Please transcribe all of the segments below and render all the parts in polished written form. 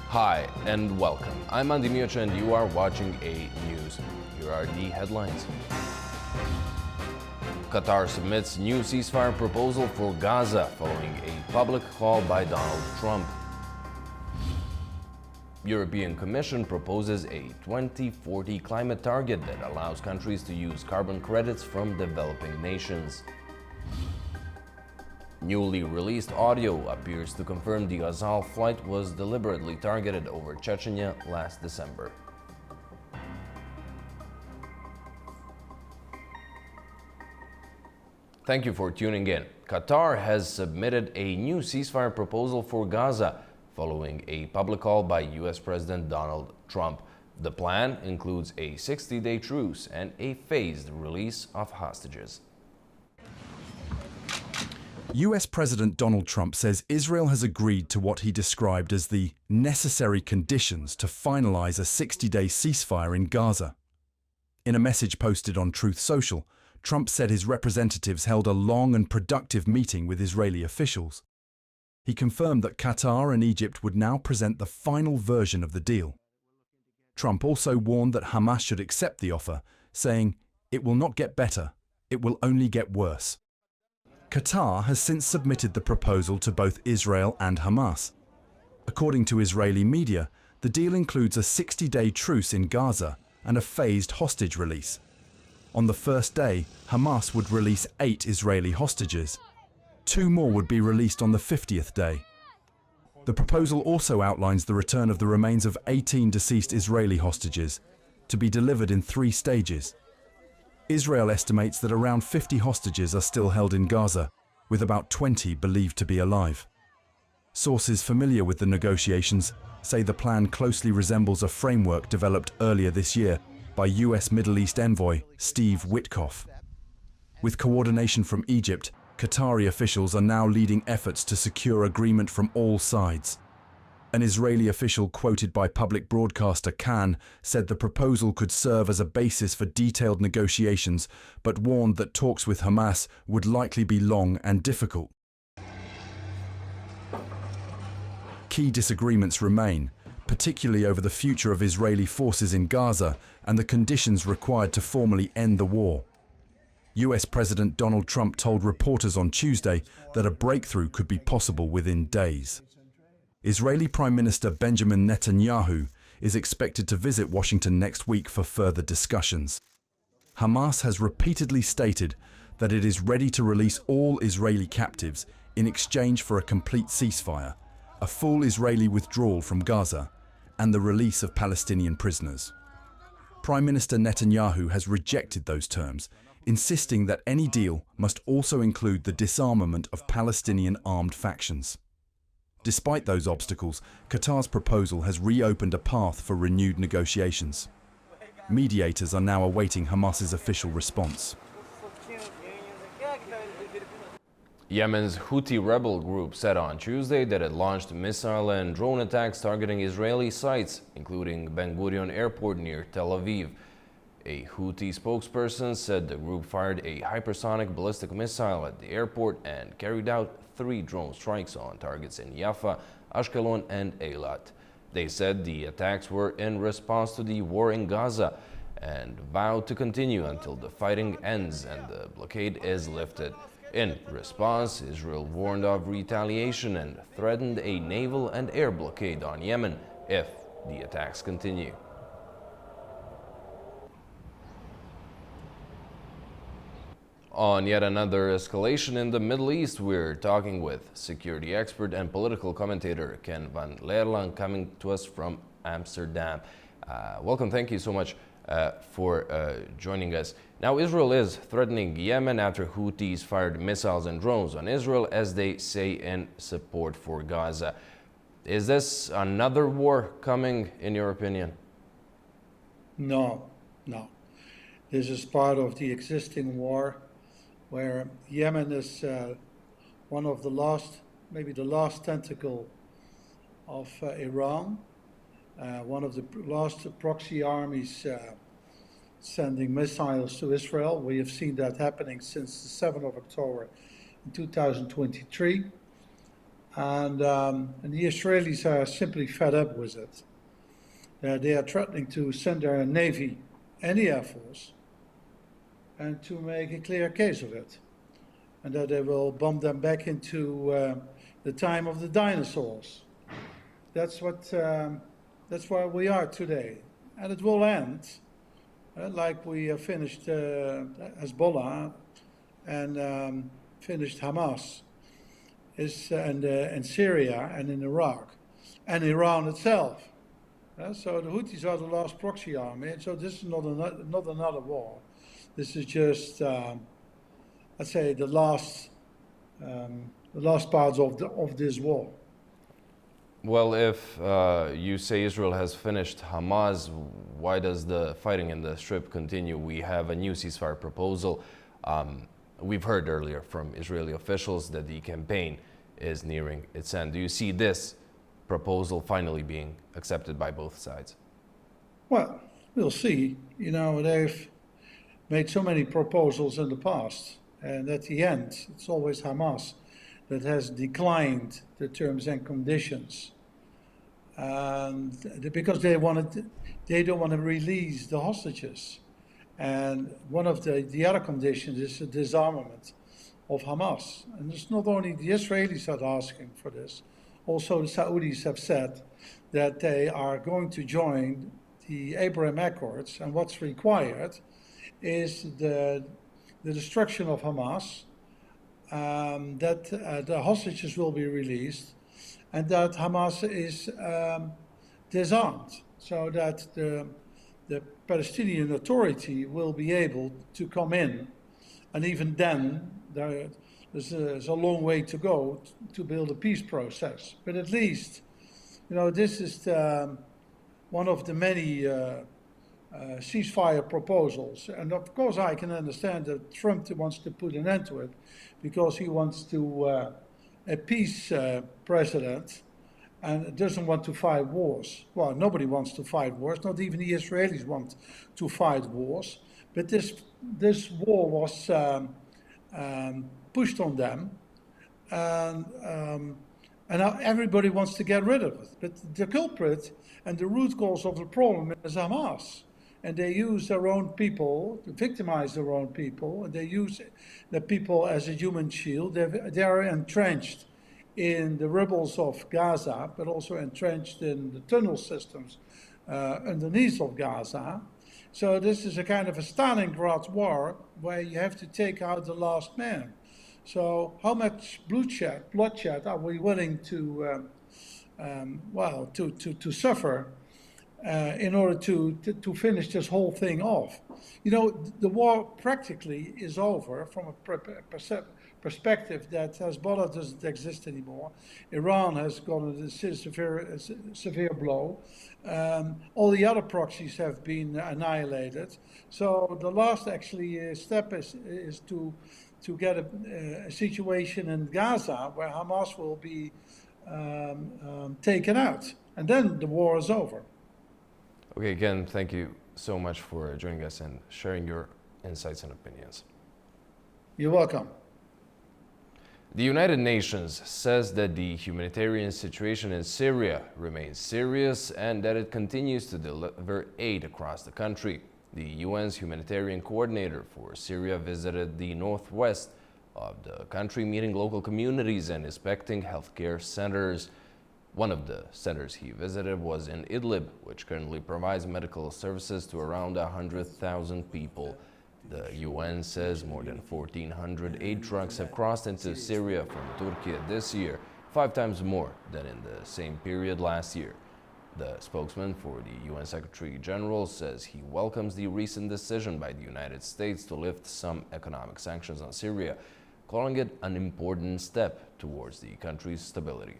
Hi and welcome. I'm AnewZ and you are watching AnewZ. Here are the headlines. Qatar submits new ceasefire proposal for Gaza following a public call by Donald Trump. European Commission proposes a 2040 climate target that allows countries to use carbon credits from developing nations. Newly released audio appears to confirm the AZAL flight was deliberately targeted over Chechnya last December. Thank you for tuning in. Qatar has submitted a new ceasefire proposal for Gaza following a public call by US President Donald Trump. The plan includes a 60-day truce and a phased release of hostages. US President Donald Trump says Israel has agreed to what he described as the necessary conditions to finalize a 60-day ceasefire in Gaza. In a message posted on Truth Social, Trump said his representatives held a long and productive meeting with Israeli officials. He confirmed that Qatar and Egypt would now present the final version of the deal. Trump also warned that Hamas should accept the offer, saying, "It will not get better, it will only get worse." Qatar has since submitted the proposal to both Israel and Hamas. According to Israeli media, the deal includes a 60-day truce in Gaza and a phased hostage release. On the first day, Hamas would release 8 Israeli hostages. 2 more would be released on the 50th day. The proposal also outlines the return of the remains of 18 deceased Israeli hostages, to be delivered in 3 stages. Israel estimates that around 50 hostages are still held in Gaza, with about 20 believed to be alive. Sources familiar with the negotiations say the plan closely resembles a framework developed earlier this year by US Middle East envoy Steve Witkoff. With coordination from Egypt, Qatari officials are now leading efforts to secure agreement from all sides. An Israeli official quoted by public broadcaster Khan said the proposal could serve as a basis for detailed negotiations, but warned that talks with Hamas would likely be long and difficult. Key disagreements remain, particularly over the future of Israeli forces in Gaza and the conditions required to formally end the war. US President Donald Trump told reporters on Tuesday that a breakthrough could be possible within days. Israeli Prime Minister Benjamin Netanyahu is expected to visit Washington next week for further discussions. Hamas has repeatedly stated that it is ready to release all Israeli captives in exchange for a complete ceasefire, a full Israeli withdrawal from Gaza, and the release of Palestinian prisoners. Prime Minister Netanyahu has rejected those terms, insisting that any deal must also include the disarmament of Palestinian armed factions. Despite those obstacles, Qatar's proposal has reopened a path for renewed negotiations. Mediators are now awaiting Hamas's official response. Yemen's Houthi rebel group said on Tuesday that it launched missile and drone attacks targeting Israeli sites, including Ben Gurion Airport near Tel Aviv. A Houthi spokesperson said the group fired a hypersonic ballistic missile at the airport and carried out 3 drone strikes on targets in Jaffa, Ashkelon, and Eilat. They said the attacks were in response to the war in Gaza and vowed to continue until the fighting ends and the blockade is lifted. In response, Israel warned of retaliation and threatened a naval and air blockade on Yemen if the attacks continue. On yet another escalation in the Middle East, we're talking with security expert and political commentator Ken Van Leeuwen, coming to us from Amsterdam. Welcome, thank you so much for joining us. Now, Israel is threatening Yemen after Houthis fired missiles and drones on Israel, as they say, in support for Gaza. Is this another war coming, in your opinion? No. This is part of the existing war, where Yemen is one of the last, maybe the last tentacle of Iran, one of the last proxy armies sending missiles to Israel. We have seen that happening since the 7th of October in 2023. And the Israelis are simply fed up with it. They are threatening to send their navy and the air force and to make a clear case of it, and that they will bomb them back into the time of the dinosaurs. That's where we are today, and it will end like we finished Hezbollah and finished Hamas and Syria and in Iraq and Iran itself. So the Houthis are the last proxy army, and so this is not another war. This is just, let's say, the last parts of this war. Well, if you say Israel has finished Hamas, why does the fighting in the Strip continue? We have a new ceasefire proposal. We've heard earlier from Israeli officials that the campaign is nearing its end. Do you see this proposal finally being accepted by both sides? Well, we'll see. You know, they've made so many proposals in the past, and at the end, it's always Hamas that has declined the terms and conditions, and because they don't want to release the hostages. And one of the other conditions is the disarmament of Hamas. And it's not only the Israelis that are asking for this, also the Saudis have said that they are going to join the Abraham Accords, and what's required is the destruction of Hamas, that the hostages will be released, and that Hamas is disarmed, so that the Palestinian Authority will be able to come in. And even then, there's a long way to go to build a peace process. But at least, you know, this is one of the many ceasefire proposals. And of course, I can understand that Trump wants to put an end to it because he wants to a peace president and doesn't want to fight wars. Well, nobody wants to fight wars. Not even the Israelis want to fight wars. But this war was pushed on them, and now everybody wants to get rid of it. But the culprit and the root cause of the problem is Hamas. And they use their own people, to victimize their own people, and they use the people as a human shield. They are entrenched in the rebels of Gaza, but also entrenched in the tunnel systems underneath of Gaza. So this is a kind of a Stalingrad war where you have to take out the last man. So how much bloodshed are we willing to suffer in order to finish this whole thing off? You know, the war practically is over from a perspective that Hezbollah doesn't exist anymore. Iran has gotten a severe blow. All the other proxies have been annihilated. So the last actually step is to get a situation in Gaza where Hamas will be taken out. And then the war is over. Okay, again, thank you so much for joining us and sharing your insights and opinions. You're welcome. The United Nations says that the humanitarian situation in Syria remains serious and that it continues to deliver aid across the country. The UN's humanitarian coordinator for Syria visited the northwest of the country, meeting local communities and inspecting healthcare centers. One of the centers he visited was in Idlib, which currently provides medical services to around 100,000 people. The UN says more than 1,400 aid trucks have crossed into Syria from Turkey this year, 5 times more than in the same period last year. The spokesman for the UN Secretary General says he welcomes the recent decision by the United States to lift some economic sanctions on Syria, calling it an important step towards the country's stability.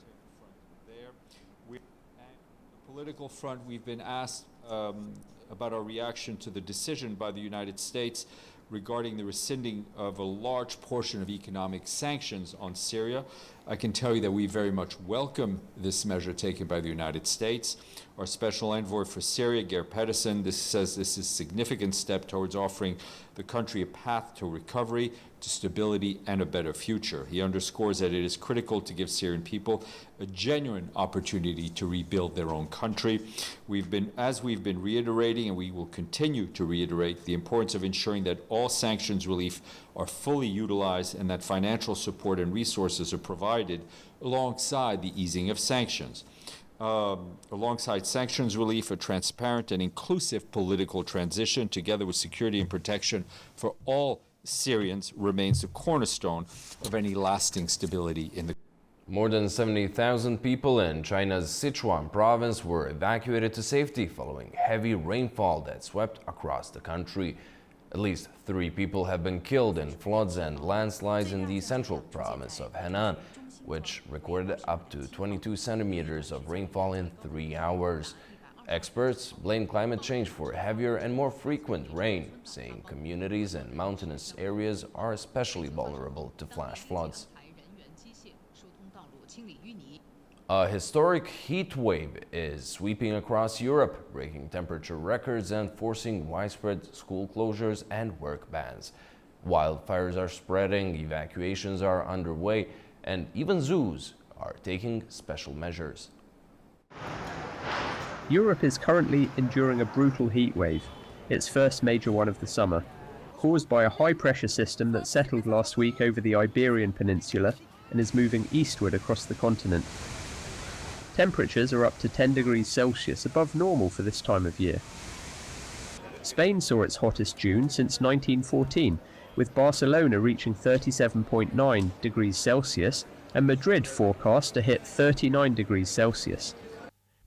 On the political front, we've been asked about our reaction to the decision by the United States regarding the rescinding of a large portion of economic sanctions on Syria. I can tell you that we very much welcome this measure taken by the United States. Our Special Envoy for Syria, Geir Pedersen, says this is a significant step towards offering the country a path to recovery, to stability and a better future. He underscores that it is critical to give Syrian people a genuine opportunity to rebuild their own country. As we've been reiterating, and we will continue to reiterate, the importance of ensuring that all sanctions relief are fully utilized and that financial support and resources are provided alongside the easing of sanctions. Alongside sanctions relief, a transparent and inclusive political transition, together with security and protection for all Syrians, remains the cornerstone of any lasting stability in the country. More than 70,000 people in China's Sichuan province were evacuated to safety following heavy rainfall that swept across the country. At least 3 people have been killed in floods and landslides in the central province of Henan, which recorded up to 22 centimeters of rainfall in 3 hours. Experts blame climate change for heavier and more frequent rain, saying communities in mountainous areas are especially vulnerable to flash floods. A historic heat wave is sweeping across Europe, breaking temperature records and forcing widespread school closures and work bans. Wildfires are spreading, evacuations are underway, and even zoos are taking special measures. Europe is currently enduring a brutal heat wave, its first major one of the summer, caused by a high-pressure system that settled last week over the Iberian Peninsula and is moving eastward across the continent. Temperatures are up to 10 degrees Celsius above normal for this time of year. Spain saw its hottest June since 1914, with Barcelona reaching 37.9 degrees Celsius and Madrid forecast to hit 39 degrees Celsius.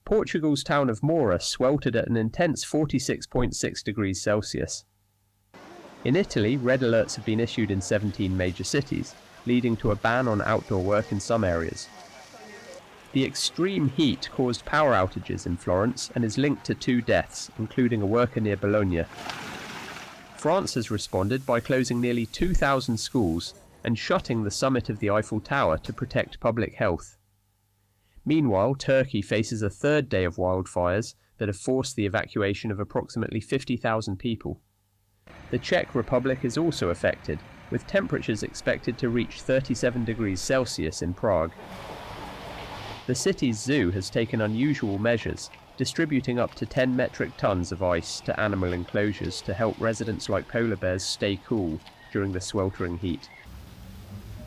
Portugal's town of Moura sweltered at an intense 46.6 degrees Celsius. In Italy, red alerts have been issued in 17 major cities, leading to a ban on outdoor work in some areas. The extreme heat caused power outages in Florence and is linked to 2 deaths, including a worker near Bologna. France has responded by closing nearly 2,000 schools and shutting the summit of the Eiffel Tower to protect public health. Meanwhile, Turkey faces a 3rd day of wildfires that have forced the evacuation of approximately 50,000 people. The Czech Republic is also affected, with temperatures expected to reach 37 degrees Celsius in Prague. The city's zoo has taken unusual measures, distributing up to 10 metric tons of ice to animal enclosures to help residents like polar bears stay cool during the sweltering heat.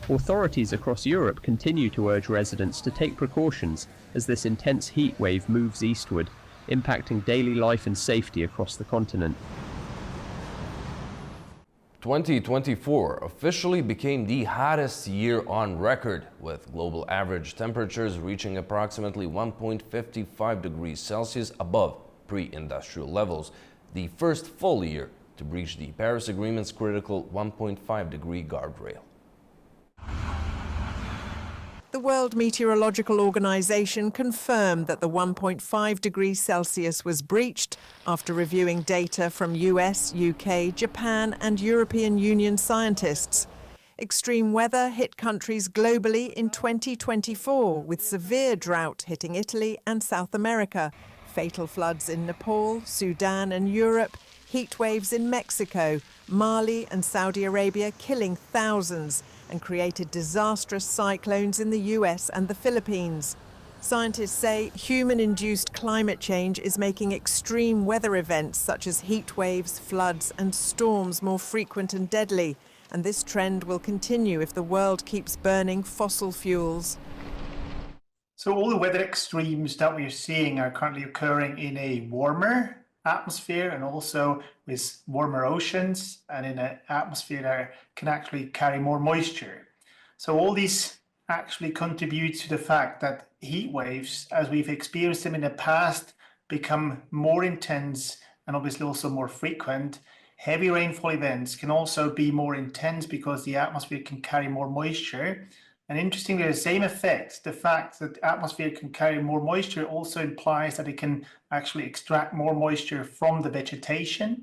Authorities across Europe continue to urge residents to take precautions as this intense heat wave moves eastward, impacting daily life and safety across the continent. 2024 officially became the hottest year on record, with global average temperatures reaching approximately 1.55 degrees Celsius above pre-industrial levels, the first full year to breach the Paris Agreement's critical 1.5-degree guardrail. The World Meteorological Organization confirmed that the 1.5 degrees Celsius was breached after reviewing data from US, UK, Japan and European Union scientists. Extreme weather hit countries globally in 2024, with severe drought hitting Italy and South America, fatal floods in Nepal, Sudan and Europe, heat waves in Mexico, Mali and Saudi Arabia killing thousands, and created disastrous cyclones in the US and the Philippines. Scientists say human-induced climate change is making extreme weather events such as heat waves, floods and storms more frequent and deadly, and this trend will continue if the world keeps burning fossil fuels. So all the weather extremes that we're seeing are currently occurring in a warmer atmosphere and also with warmer oceans and in an atmosphere that can actually carry more moisture. So all these actually contribute to the fact that heat waves, as we've experienced them in the past, become more intense and obviously also more frequent. Heavy rainfall events can also be more intense because the atmosphere can carry more moisture. And interestingly, the same effect, the fact that the atmosphere can carry more moisture also implies that it can actually extract more moisture from the vegetation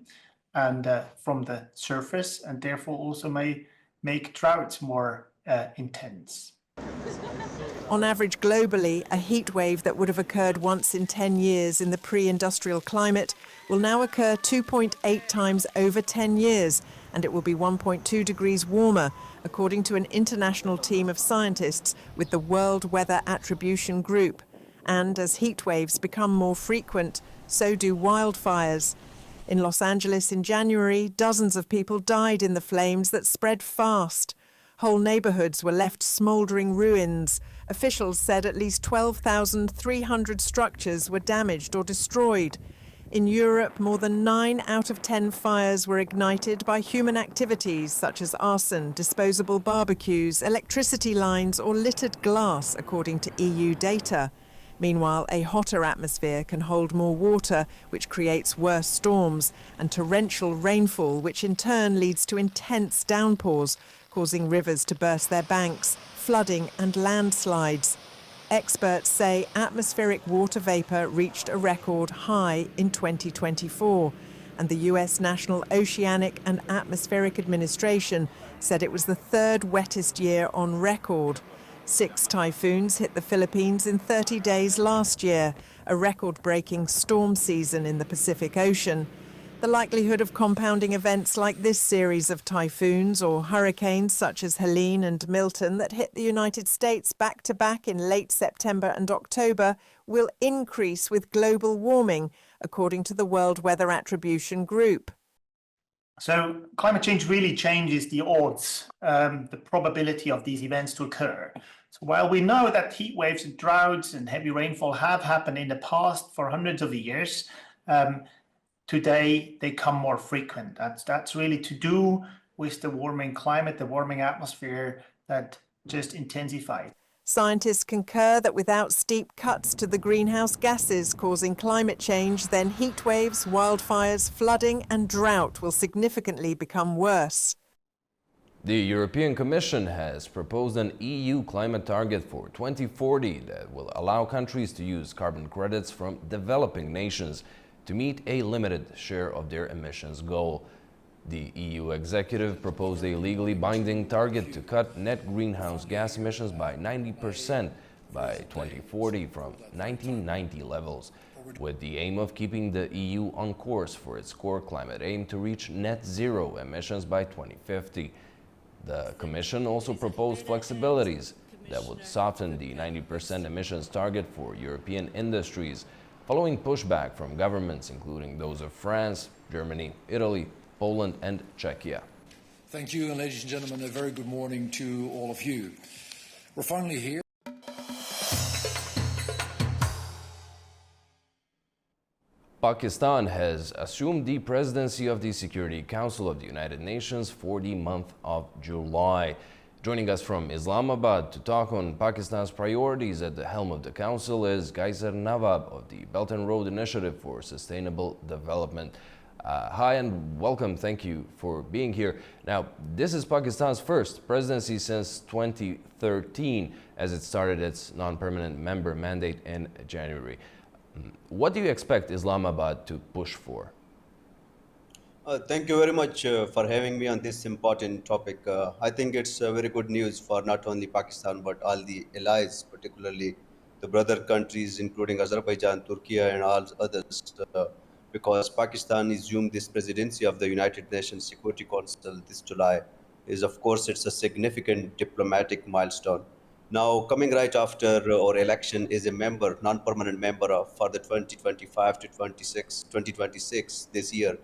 and from the surface, and therefore also may make droughts more intense. On average globally, a heat wave that would have occurred once in 10 years in the pre-industrial climate will now occur 2.8 times over 10 years, and it will be 1.2 degrees warmer, according to an international team of scientists with the World Weather Attribution Group. And as heat waves become more frequent, so do wildfires. In Los Angeles in January, dozens of people died in the flames that spread fast. Whole neighborhoods were left smoldering ruins. Officials said at least 12,300 structures were damaged or destroyed. In Europe, more than 9 out of 10 fires were ignited by human activities such as arson, disposable barbecues, electricity lines or littered glass, according to EU data. Meanwhile, a hotter atmosphere can hold more water, which creates worse storms, and torrential rainfall, which in turn leads to intense downpours, causing rivers to burst their banks, flooding and landslides. Experts say atmospheric water vapour reached a record high in 2024, and the US National Oceanic and Atmospheric Administration said it was the third wettest year on record. 6 typhoons hit the Philippines in 30 days last year, a record-breaking storm season in the Pacific Ocean. The likelihood of compounding events like this series of typhoons or hurricanes such as Helene and Milton that hit the United States back-to-back in late September and October will increase with global warming, according to the World Weather Attribution Group. So climate change really changes the odds, the probability of these events to occur. So while we know that heat waves and droughts and heavy rainfall have happened in the past for hundreds of years, today they come more frequent. That's really to do with the warming climate, the warming atmosphere that just intensified. Scientists concur that without steep cuts to the greenhouse gases causing climate change, then heat waves, wildfires, flooding and drought will significantly become worse. The European Commission has proposed an EU climate target for 2040 that will allow countries to use carbon credits from developing nations to meet a limited share of their emissions goal. The EU executive proposed a legally binding target to cut net greenhouse gas emissions by 90% by 2040 from 1990 levels, with the aim of keeping the EU on course for its core climate aim to reach net zero emissions by 2050. The Commission also proposed flexibilities that would soften the 90% emissions target for European industries, following pushback from governments including those of France, Germany, Italy, Poland and Czechia. Thank you, and ladies and gentlemen, a very good morning to all of you. We're finally here. Pakistan has assumed the presidency of the Security Council of the United Nations for the month of July. Joining us from Islamabad to talk on Pakistan's priorities at the helm of the council is Gaiser Nawab of the Belt and Road Initiative for Sustainable Development. Hi and welcome. Thank you for being here. Now, this is Pakistan's first presidency since 2013, as it started its non-permanent member mandate in January. What do you expect Islamabad to push for? Thank you very much for having me on this important topic. I think it's very good news for not only Pakistan but all the allies, particularly the brother countries including Azerbaijan, Turkey and all others. Because Pakistan assumed this presidency of the United Nations Security Council this July of course, it's a significant diplomatic milestone. Now, coming right after our election is a member, non-permanent member for the 2025 to 2026 this year.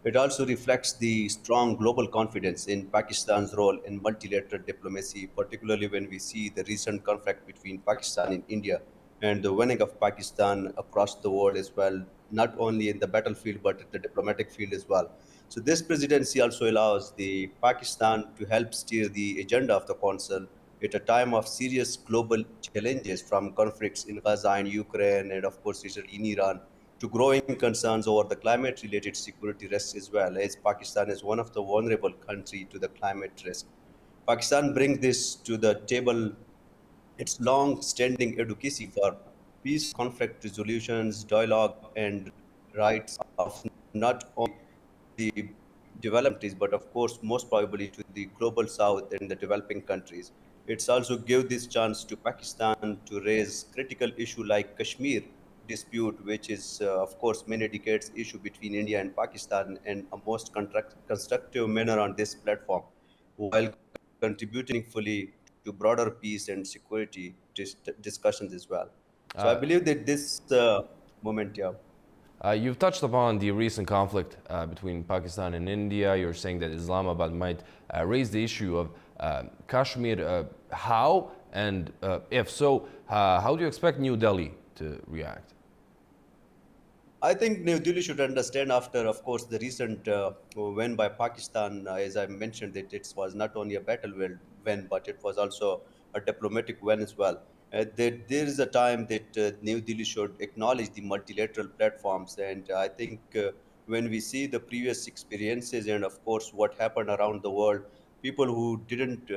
It also reflects the strong global confidence in Pakistan's role in multilateral diplomacy, particularly when we see the recent conflict between Pakistan and India and the winning of Pakistan across the world as well, not only in the battlefield but in the diplomatic field as well. So this presidency also allows the Pakistan to help steer the agenda of the council at a time of serious global challenges, from conflicts in Gaza and Ukraine and of course recently in Iran to growing concerns over the climate-related security risks as well, as Pakistan is one of the vulnerable countries to the climate risk. Pakistan brings this to the table, its long-standing advocacy for peace, conflict resolutions, dialogue, and rights of not only the developed countries, but of course, most probably to the global south and the developing countries. It's also give this chance to Pakistan to raise critical issue like Kashmir dispute, which is, of course, many decades issue between India and Pakistan, in a most constructive manner on this platform, while contributing fully to broader peace and security discussions as well. So I Uh, believe that this moment, yeah. You've touched upon the recent conflict between Pakistan and India. You're saying that Islamabad might raise the issue of Kashmir. How, and if so, how do you expect New Delhi to react? I think New Delhi should understand after, of course, the recent win by Pakistan, as I mentioned, that it was not only a win, but it was also a diplomatic win as well. That there is a time that New Delhi should acknowledge the multilateral platforms. And I think when we see the previous experiences and, of course, what happened around the world, people who didn't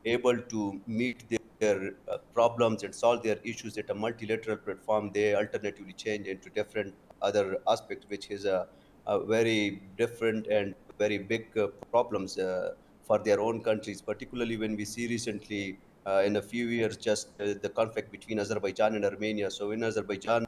able to meet their problems and solve their issues at a multilateral platform, they alternatively change into different other aspect, which is a very different and very big problems for their own countries, particularly when we see recently in a few years just the conflict between Azerbaijan and Armenia. So in Azerbaijan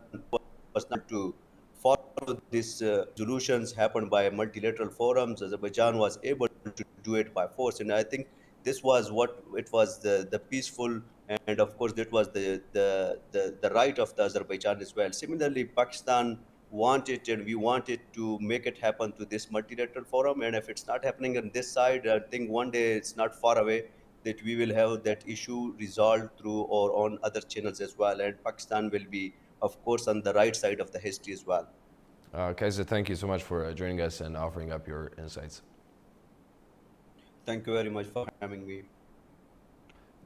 was not to follow these solutions happened by multilateral forums. Azerbaijan was able to do it by force, and I think this was what it was, the peaceful, and of course that was the right of the Azerbaijan as well. Similarly, Pakistan wanted, and we wanted to make it happen to this multilateral forum, and if it's not happening on this side, I think one day it's not far away that we will have that issue resolved through or on other channels as well, and Pakistan will be, of course, on the right side of the history as well. Kaiser, thank you so much for joining us and offering up your insights. Thank you very much for having me.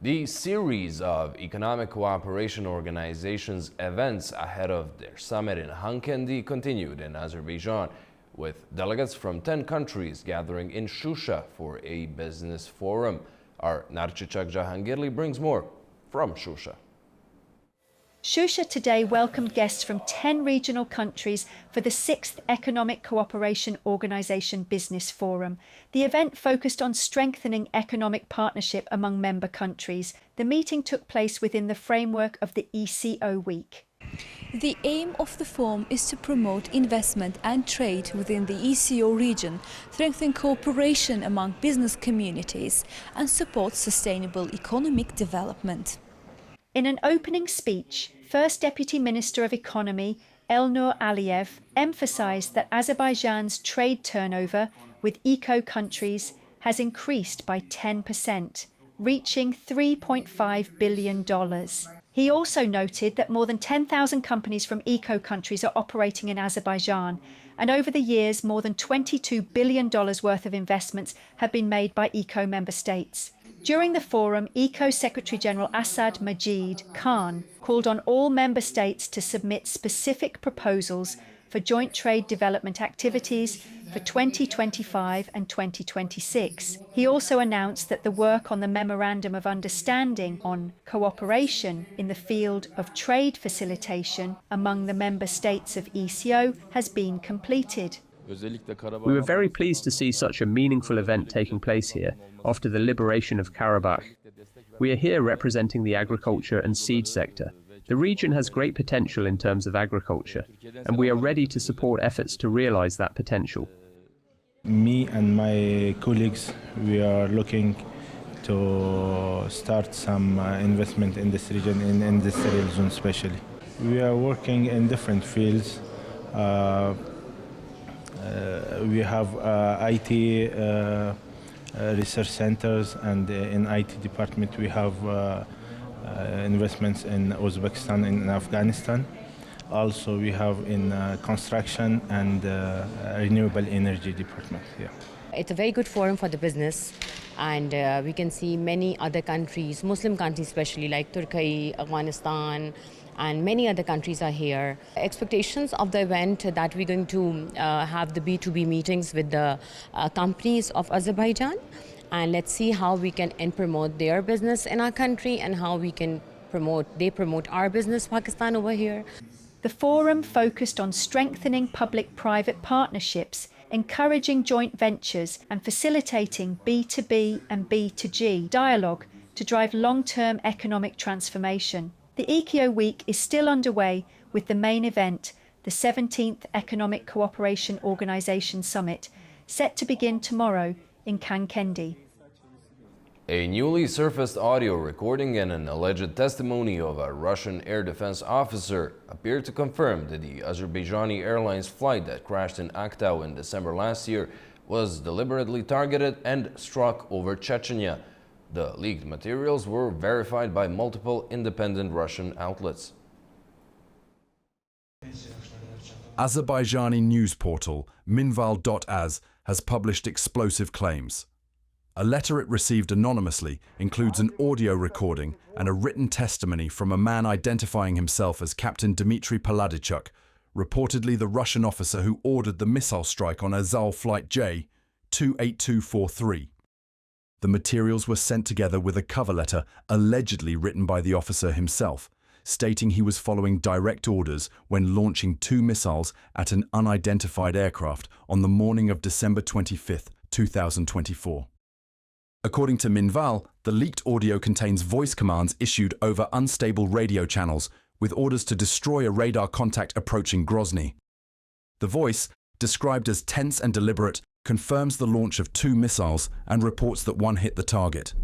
The series of economic cooperation organizations events ahead of their summit in Hankendi continued in Azerbaijan, with delegates from 10 countries gathering in Shusha for a business forum. Our Narchichak Jahangirli brings more from Shusha. Shusha today welcomed guests from 10 regional countries for the 6th Economic Cooperation Organisation Business Forum. The event focused on strengthening economic partnership among member countries. The meeting took place within the framework of the ECO Week. The aim of the forum is to promote investment and trade within the ECO region, strengthen cooperation among business communities, and support sustainable economic development. In an opening speech, First Deputy Minister of Economy Elnur Aliyev emphasised that Azerbaijan's trade turnover with ECO countries has increased by 10%, reaching $3.5 billion. He also noted that more than 10,000 companies from ECO countries are operating in Azerbaijan, and over the years more than $22 billion worth of investments have been made by ECO member states. During the forum, ECO Secretary-General Asad Majid Khan called on all member states to submit specific proposals for joint trade development activities for 2025 and 2026. He also announced that the work on the Memorandum of Understanding on cooperation in the field of trade facilitation among the member states of ECO has been completed. We were very pleased to see such a meaningful event taking place here after the liberation of Karabakh. We are here representing the agriculture and seed sector. The region has great potential in terms of agriculture, and we are ready to support efforts to realize that potential. Me and my colleagues, we are looking to start some investment in this region, in industrial zone especially. We are working in different fields. We have IT research centers, and in IT department we have investments in Uzbekistan and in Afghanistan. Also we have in construction and renewable energy department. Yeah. It's a very good forum for the business, and we can see many other countries, Muslim countries especially, like Turkey, Afghanistan, and many other countries are here. Expectations of the event that we're going to have the B2B meetings with the companies of Azerbaijan, and let's see how we can promote their business in our country and how we can promote our business, Pakistan, over here. The forum focused on strengthening public-private partnerships, encouraging joint ventures and facilitating B2B and B2G dialogue to drive long-term economic transformation. The Eco Week is still underway with the main event, the 17th Economic Cooperation Organisation Summit, set to begin tomorrow in Kankendi. A newly surfaced audio recording and an alleged testimony of a Russian air defense officer appear to confirm that the Azerbaijani Airlines flight that crashed in Aktau in December last year was deliberately targeted and struck over Chechnya. The leaked materials were verified by multiple independent Russian outlets. Azerbaijani news portal Minval.az has published explosive claims. A letter it received anonymously includes an audio recording and a written testimony from a man identifying himself as Captain Dmitry Paladichuk, reportedly the Russian officer who ordered the missile strike on AZAL Flight J28243. The materials were sent together with a cover letter allegedly written by the officer himself, stating he was following direct orders when launching 2 missiles at an unidentified aircraft on the morning of December 25, 2024. According to Minval, the leaked audio contains voice commands issued over unstable radio channels with orders to destroy a radar contact approaching Grozny. The voice, described as tense and deliberate, confirms the launch of 2 missiles and reports that one hit the target.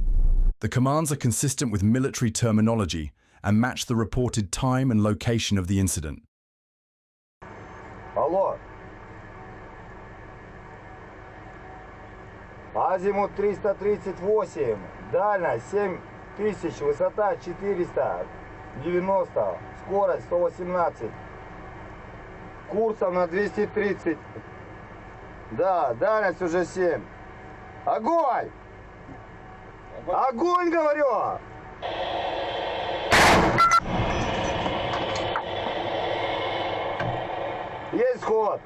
The commands are consistent with military terminology and match the reported time and location of the incident. Алло. Азимут 338, дальность 7000, высота 490, скорость 118, курсом на 230. Да, дальность уже 7. Огонь! Огонь, говорю! Есть ход!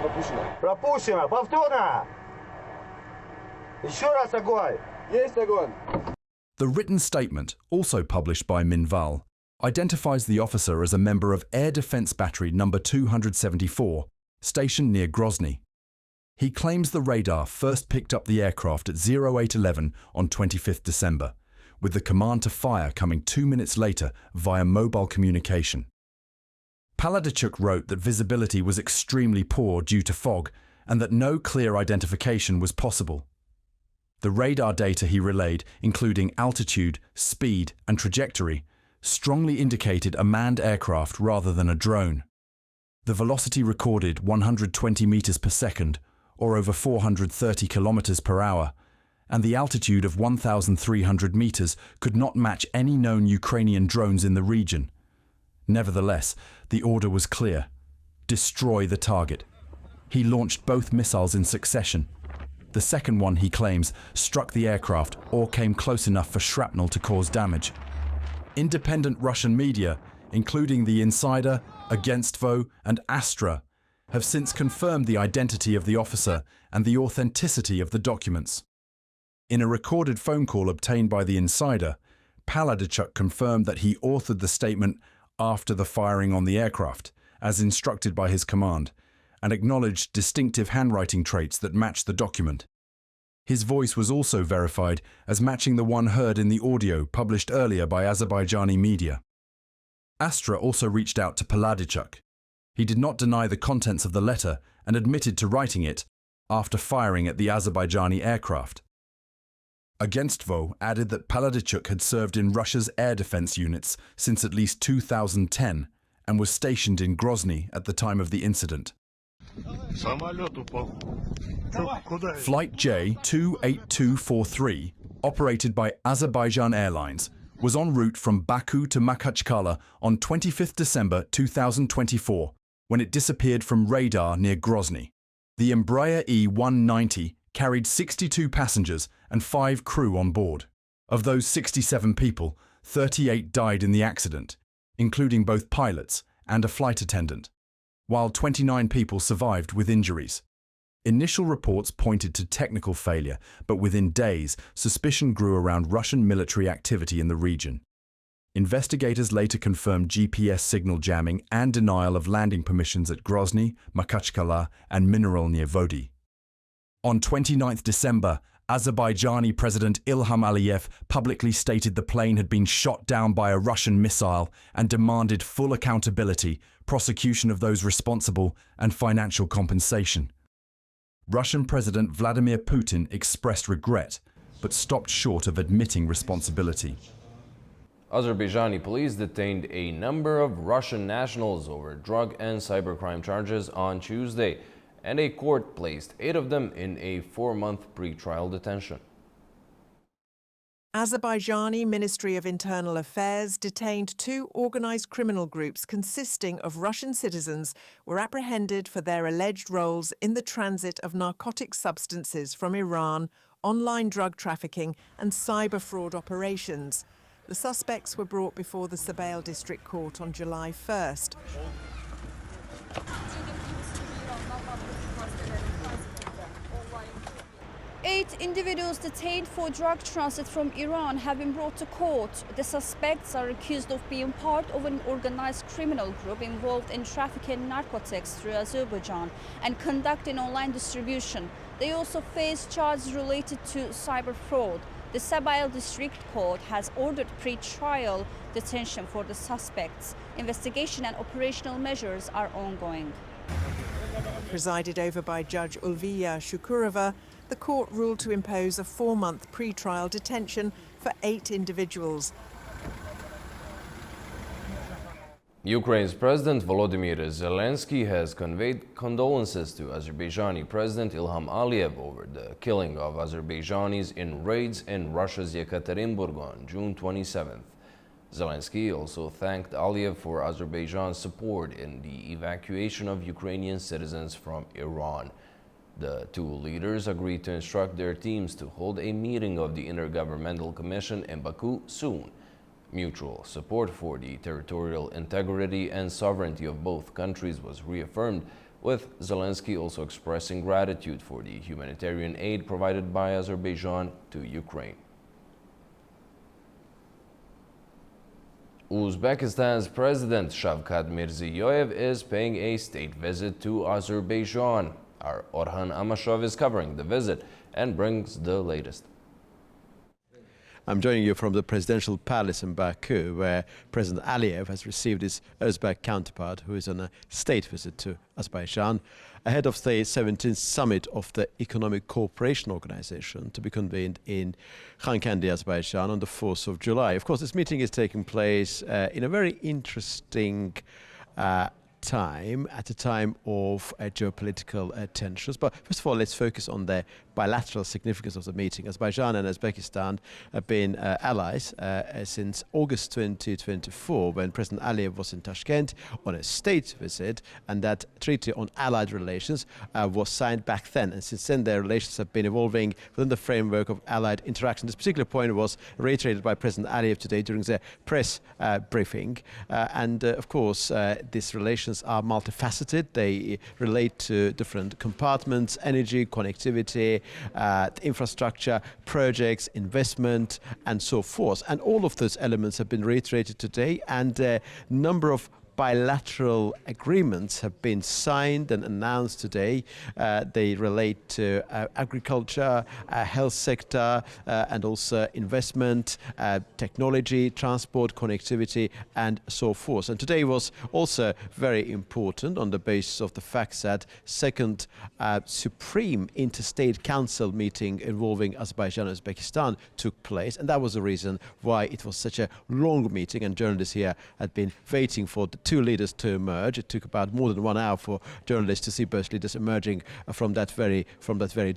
Пропущено. Пропущено! Повторно! Еще раз огонь! Есть огонь! The written statement, also published by Minval, identifies the officer as a member of Air Defense Battery No. 274, stationed near Grozny. He claims the radar first picked up the aircraft at 0811 on 25th December, with the command to fire coming 2 minutes later via mobile communication. Paladichuk wrote that visibility was extremely poor due to fog and that no clear identification was possible. The radar data he relayed, including altitude, speed and trajectory, strongly indicated a manned aircraft rather than a drone. The velocity recorded 120 meters per second, or over 430 kilometers per hour, and the altitude of 1,300 meters could not match any known Ukrainian drones in the region. Nevertheless, the order was clear: destroy the target. He launched both missiles in succession. The second one, he claims, struck the aircraft or came close enough for shrapnel to cause damage. Independent Russian media, including The Insider, AnewZ and Astra, have since confirmed the identity of the officer and the authenticity of the documents. In a recorded phone call obtained by The Insider, Paladichuk confirmed that he authored the statement after the firing on the aircraft, as instructed by his command, and acknowledged distinctive handwriting traits that matched the document. His voice was also verified as matching the one heard in the audio published earlier by Azerbaijani media. Astra also reached out to Paladichuk. He did not deny the contents of the letter and admitted to writing it after firing at the Azerbaijani aircraft. AnewZ added that Paladichuk had served in Russia's air defense units since at least 2010 and was stationed in Grozny at the time of the incident. Flight J28243, operated by Azerbaijan Airlines, was en route from Baku to Makhachkala on 25th December 2024 when it disappeared from radar near Grozny. The Embraer E190 carried 62 passengers and 5 crew on board. Of those 67 people, 38 died in the accident, including both pilots and a flight attendant, while 29 people survived with injuries. Initial reports pointed to technical failure, but within days, suspicion grew around Russian military activity in the region. Investigators later confirmed GPS signal jamming and denial of landing permissions at Grozny, Makhachkala and Mineralny Vody. On 29 December, Azerbaijani President Ilham Aliyev publicly stated the plane had been shot down by a Russian missile and demanded full accountability, prosecution of those responsible, and financial compensation. Russian President Vladimir Putin expressed regret, but stopped short of admitting responsibility. Azerbaijani police detained a number of Russian nationals over drug and cybercrime charges on Tuesday, and a court placed 8 of them in a 4-month pre-trial detention. Azerbaijani Ministry of Internal Affairs detained 2 organized criminal groups consisting of Russian citizens were apprehended for their alleged roles in the transit of narcotic substances from Iran, online drug trafficking and cyber fraud operations. The suspects were brought before the Sabale District Court on July 1st. 8 individuals detained for drug transit from Iran have been brought to court. The suspects are accused of being part of an organized criminal group involved in trafficking narcotics through Azerbaijan and conducting online distribution. They also face charges related to cyber fraud. The Sabile District Court has ordered pre-trial detention for the suspects. Investigation and operational measures are ongoing. Presided over by Judge Ulviya Shukurova, the court ruled to impose a 4-month pre-trial detention for 8 individuals. Ukraine's President Volodymyr Zelensky has conveyed condolences to Azerbaijani President Ilham Aliyev over the killing of Azerbaijanis in raids in Russia's Yekaterinburg on June 27th. Zelensky also thanked Aliyev for Azerbaijan's support in the evacuation of Ukrainian citizens from Iran. The 2 leaders agreed to instruct their teams to hold a meeting of the Intergovernmental Commission in Baku soon. Mutual support for the territorial integrity and sovereignty of both countries was reaffirmed, with Zelensky also expressing gratitude for the humanitarian aid provided by Azerbaijan to Ukraine. Uzbekistan's President Shavkat Mirziyoyev is paying a state visit to Azerbaijan. Our Orhan Amashov is covering the visit and brings the latest. I'm joining you from the presidential palace in Baku, where President Aliyev has received his Uzbek counterpart, who is on a state visit to Azerbaijan, ahead of the 17th summit of the Economic Cooperation Organization to be convened in Khankendi, Azerbaijan on the 4th of July. Of course, this meeting is taking place in a very interesting time, at a time of geopolitical tensions. But first of all, let's focus on the bilateral significance of the meeting. Azerbaijan and Uzbekistan have been allies since August 2024, when President Aliyev was in Tashkent on a state visit, and that treaty on allied relations was signed back then. And since then, their relations have been evolving within the framework of allied interaction. This particular point was reiterated by President Aliyev today during the press briefing. Of course, these relations are multifaceted. They relate to different compartments: energy, connectivity, infrastructure, projects, investment, and so forth. And all of those elements have been reiterated today, and a number of bilateral agreements have been signed and announced today. They relate to agriculture, health sector, and also investment, technology, transport, connectivity, and so forth. And today was also very important on the basis of the fact that second Supreme Interstate Council meeting involving Azerbaijan and Uzbekistan took place. And that was the reason why it was such a long meeting, and journalists here had been waiting for the 2 leaders to emerge. It took about more than 1 hour for journalists to see both leaders emerging from that very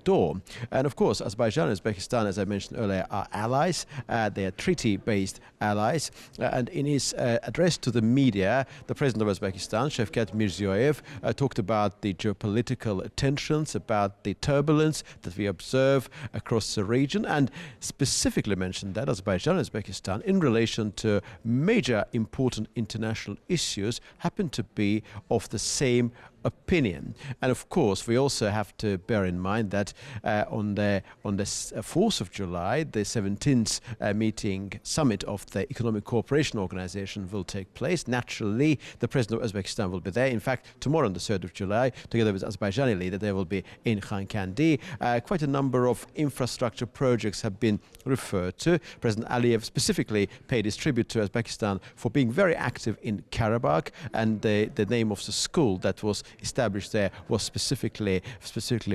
door. And of course, Azerbaijan and Uzbekistan, as I mentioned earlier, are allies. They are treaty-based allies. And in his address to the media, the president of Uzbekistan, Shavkat Mirziyoyev, talked about the geopolitical tensions, about the turbulence that we observe across the region, and specifically mentioned that Azerbaijan and Uzbekistan, in relation to major important international issues, happen to be of the same opinion. And of course, we also have to bear in mind that on the 4th of July, the 17th summit of the Economic Cooperation Organization will take place. Naturally, the president of Uzbekistan will be there. In fact, tomorrow on the 3rd of July, together with Azerbaijani leader, they will be in Khankandi. Quite a number of infrastructure projects have been referred to. President Aliyev specifically paid his tribute to Uzbekistan for being very active in Karabakh, and the name of the school that was established there was specifically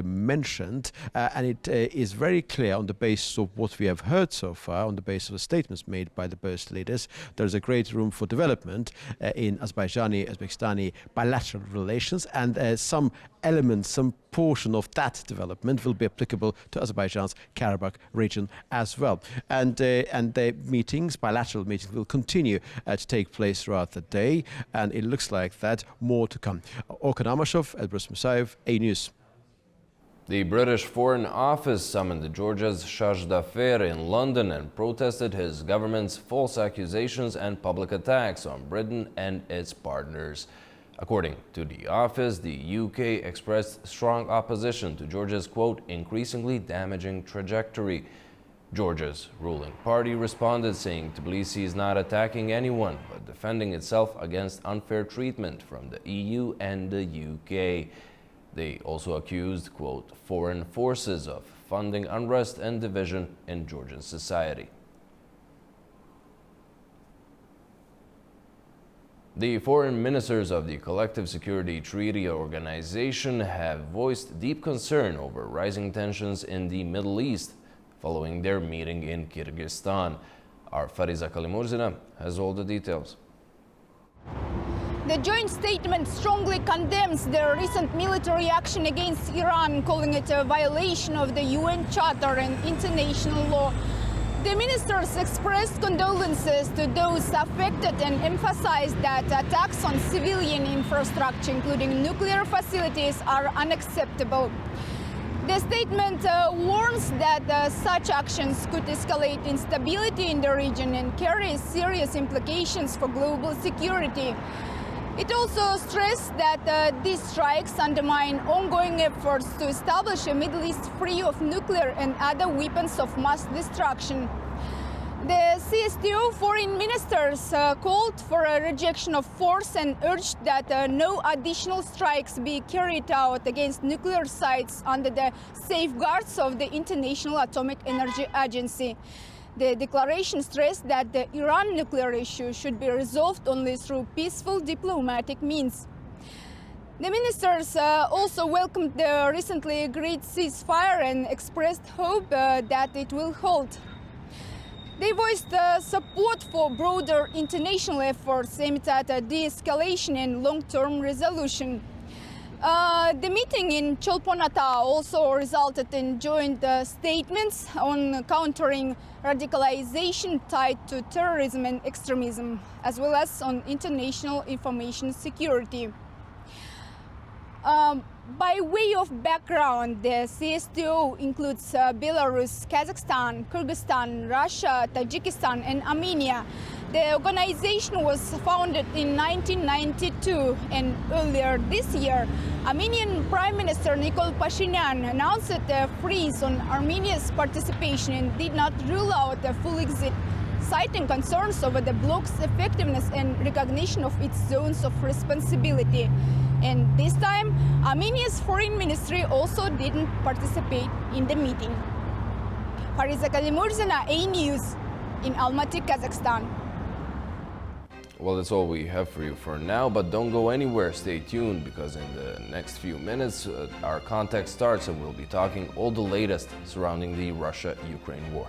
mentioned, and it is very clear on the basis of what we have heard so far, on the basis of the statements made by the both leaders, there is a great room for development in Azerbaijani-Uzbekistani bilateral relations, and some elements, some portion of that development will be applicable to Azerbaijan's Karabakh region as well. And the meetings, bilateral meetings, will continue to take place throughout the day, and it looks like that more to come. Orkan Amashov, Elbrus Musayev, AnewZ. The British Foreign Office summoned Georgia's Shahdafer in London and protested his government's false accusations and public attacks on Britain and its partners. According to the office, the UK expressed strong opposition to Georgia's, quote, increasingly damaging trajectory. Georgia's ruling party responded, saying Tbilisi is not attacking anyone, but defending itself against unfair treatment from the EU and the UK. They also accused, quote, foreign forces of funding unrest and division in Georgian society. The foreign ministers of the Collective Security Treaty Organization have voiced deep concern over rising tensions in the Middle East following their meeting in Kyrgyzstan. Our Fariza Kalimurzina has all the details. The joint statement strongly condemns the recent military action against Iran, calling it a violation of the UN Charter and international law. The ministers expressed condolences to those affected and emphasized that attacks on civilian infrastructure, including nuclear facilities, are unacceptable. The statement warns that such actions could escalate instability in the region and carry serious implications for global security. It also stressed that these strikes undermine ongoing efforts to establish a Middle East free of nuclear and other weapons of mass destruction. The CSTO foreign ministers called for a rejection of force and urged that no additional strikes be carried out against nuclear sites under the safeguards of the International Atomic Energy Agency. The declaration stressed that the Iran nuclear issue should be resolved only through peaceful diplomatic means. The ministers also welcomed the recently agreed ceasefire and expressed hope that it will hold. They voiced support for broader international efforts aimed at de-escalation and long-term resolution. The meeting in Cholponata also resulted in joint statements on countering radicalization tied to terrorism and extremism, as well as on international information security. By way of background, the CSTO includes Belarus, Kazakhstan, Kyrgyzstan, Russia, Tajikistan, and Armenia. The organization was founded in 1992, and earlier this year, Armenian Prime Minister Nikol Pashinyan announced a freeze on Armenia's participation and did not rule out a full exit, citing concerns over the bloc's effectiveness and recognition of its zones of responsibility. And this time, Armenia's foreign ministry also didn't participate in the meeting. Fariza Kalimurzina, AnewZ, in Almaty, Kazakhstan. Well, that's all we have for you for now, but don't go anywhere. Stay tuned, because in the next few minutes, our contact starts and we'll be talking all the latest surrounding the Russia-Ukraine war.